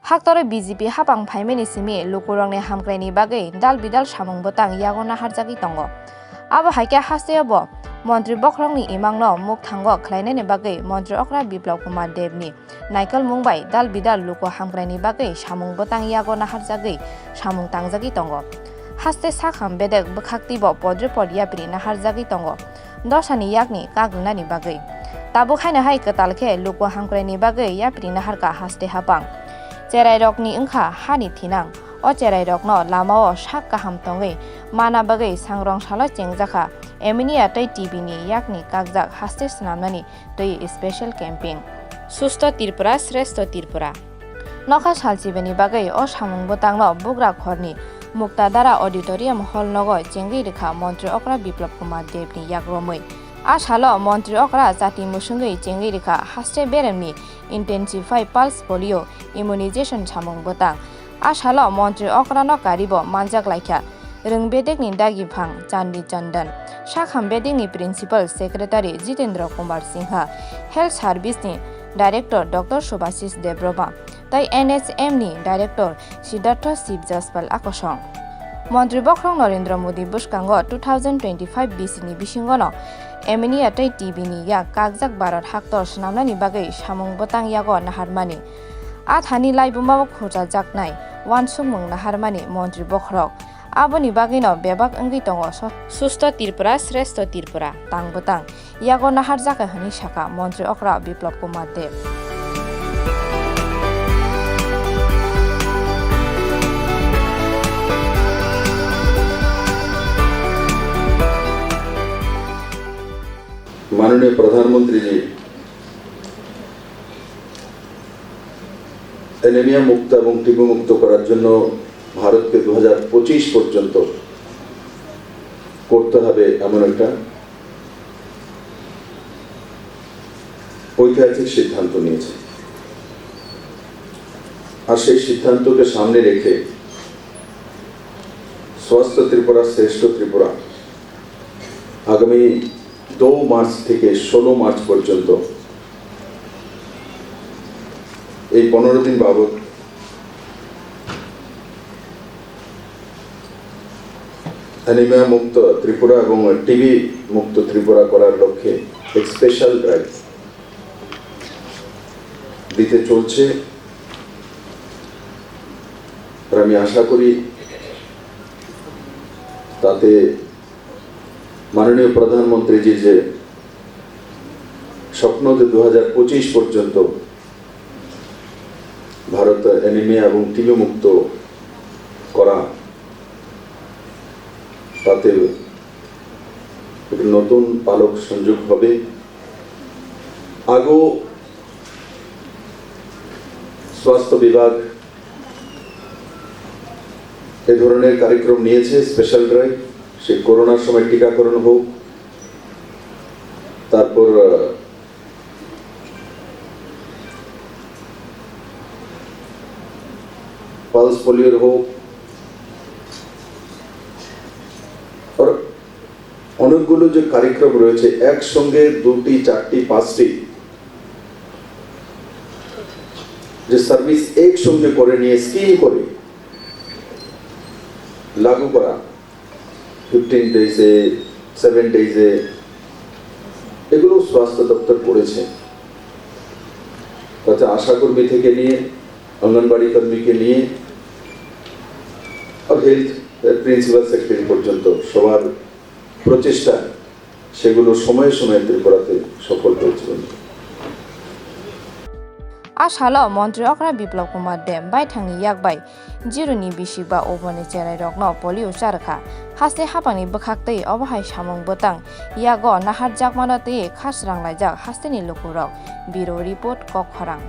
Haktore BJP hapang phaimeni simi lukurangni hamkraini bagui dal bidal samung botang yagona harjagi tongo. Abo haike hasteyabo Mantri Bokrangni imangno muk thango khlainani bagui Mantri Okra Biplab Kumar Debni naikal mungbai dal bidal luko hamkraini bagui samung botang yagona harjagi samung tangjagi tongo. Haste sakham bedek bukhaktibo podre podyapri na harjagi tongo. Dosani yakni kagnani bagui. Tabu khaina hai ketalke luko hamkraini bagui yapri na harka haste hapang. Cerai rokni engkha hani thinang o cerai rokno lamao sak kaham tongai mana bagai sangrong sala chengjaka eminia tai tv ni yakni kakjak haste snamnani toi special camping susto tirpura shrestho tirpura nokha salchibeni bagai o samung botangno bugra khorni muktadara auditorium hall nogo chengi rekha Mantri Okra Biplab Kumar Debni yakromoi Ashalo Mantri Okra jati musungai chengi rekha haste beremni intensify pulse polio immunization samung botang Ashalo Mantri Okra no karibo manjak laikha Rungbedekni dagi phang Chandi Chandan Shakhambedekni principal secretary Jitendra Kumar Singha health service ni director Dr. Subhasis Debrova tai NHM ni director Siddhartha Shiv Jaspal akosong Mantri Bokrang Narendra Modi buskango 2025 BC ni bisingono Emini atai TV ni ya kakjak Bharat haktor snamnani bagai samung botang yago naharmani athani laibumao khoja jaknai wansumung naharmani Mantri Bokrang aboni bagino bebak enggi tongo susto tirpura shrestho tirpura tang botang yago nahar jaka hani saka Mantri Okra Biplab Kumar Deb माननीय प्रधानमंत्री जी anaemia मुक्त এবং TB মুক্ত করার জন্য ভারতকে 2025 পর্যন্ত করতে হবে এমন একটা ঐতিহাসিক সিদ্ধান্ত নিয়েছে আর সেই সিদ্ধান্তকে সামনে রেখে স্বাস্থ্য ত্রিপুরা শ্রেষ্ঠ ত্রিপুরা আগামী 2 মার্চ থেকে 16 মার্চ পর্যন্ত এই 15 দিন বাবদ অ্যানিমিয়া মুক্ত ত্রিপুরা এবং টিবি মুক্ত ত্রিপুরা করার লক্ষ্যে এক স্পেশাল ড্রাইভ দিতে চলছে আর আমি আশা করি তাতে মাননীয় প্রধানমন্ত্রী জি যে স্বপ্ন যে 2025 পর্যন্ত ভারত অ্যানিমিয়া এবং টিবি মুক্ত করা তাতে নতুন পালক সংযোগ হবে আগো স্বাস্থ্য বিভাগ এই ধরনের কার্যক্রম নিয়েছে স্পেশাল ড্রাইভ সে করোনার সময় টিকাকরণ হোক তারপর পালস পোলিওর হোক আর অনেকগুলো যে কার্যক্রম রয়েছে একসঙ্গে 2টি 4টি 5টি যে সার্ভিস একসঙ্গে করে নিয়ে স্কিম করে লাগু করা 15 ডেজে 7 ডেজে এগুলো স্বাস্থ্য দপ্তর করেছে তাতে আশাকর্মী থেকে নিয়ে অঙ্গনবাড়ি কর্মীকে নিয়ে আর হেলথ প্রিন্সিপাল সেক্রেটারি পর্যন্ত সবার প্রচেষ্টা সেগুলো সময়ে সময়ে ত্রিপুরাতে সফল হয়েছিল Ashalo Mantri Okra Biplab Kumar Deb bai thangni yakbai jiruni bisiba oboni cherai rokno polio charkha haste hapangni bukhaktei obahai samung botang yago nahar jakmano tei khasrang laijak hasteni lukurok biro report kok khorang